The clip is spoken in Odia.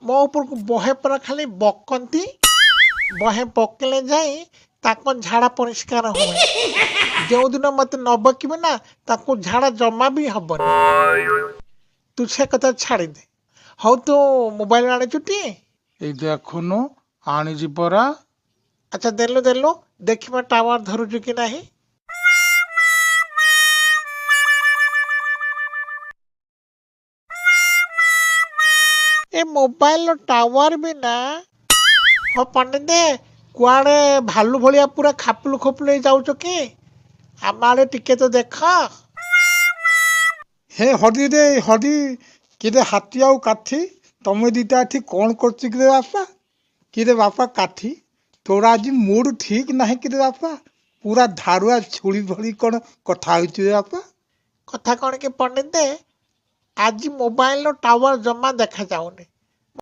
ମୋ ଉପରକୁ ବହେ ପରା ଖାଲି ବକନ୍ତି ବହେ ପକେଇଲେ ଯାଇ ତାଙ୍କ ଝାଡ଼ା ପରିଷ୍କାର ହୁଏ। ଯେଉଁଦିନ ମୋତେ ନ ବକିବେ ନା ତାକୁ ଝାଡ଼ା ଜମା ବି ହବନି। ତୁ ସେ କଥା ଛାଡ଼ିଦେ। ହଉ ତୁ ମୋବାଇଲ ଆଣିଛୁଟି? ଏଇ ଦେଖୁନୁ ଆଣିଛି ପରା। ଆଚ୍ଛା ଦେଲୁ ଦେଖିବା ଟାୱାର ଧରୁଛୁ କି ନାହିଁ। ଏ ମୋବାଇଲର ଟାୱାର ବି ନା। ହଁ ପଣ୍ଡିତେ କୁଆଡ଼େ ଭାଲୁ ଭଳିଆ ପୁରା ଖାପଲୁ ଖୋପଲୁ ହେଇ ଯାଉଛ କି? ଆମ ଆଡ଼େ ଟିକେ ତ ଦେଖ। ହେ ହରି ରେ ହରି, କିରେ ହାତୀ ଆଉ କାଠି ତମେ ଦିଟା ଏଠି କ'ଣ କରୁଛ କିରେ ବାପା? କିରେ ବାପା କାଠି, ତୋର ଆଜି ମୁଡ୍ ଠିକ୍ ନାହିଁ କିରେ ବାପା? ପୁରା ଧାରୁଆ ଛୁଳି ଭଳି କ'ଣ କଥା ହଉଛୁ ରେ ବାପା? କଥା କ'ଣ କି ପଣ୍ଡିତେ, ଆଜି ମୋବାଇଲର ଟାୱାର ଜମା ଦେଖାଯାଉନି।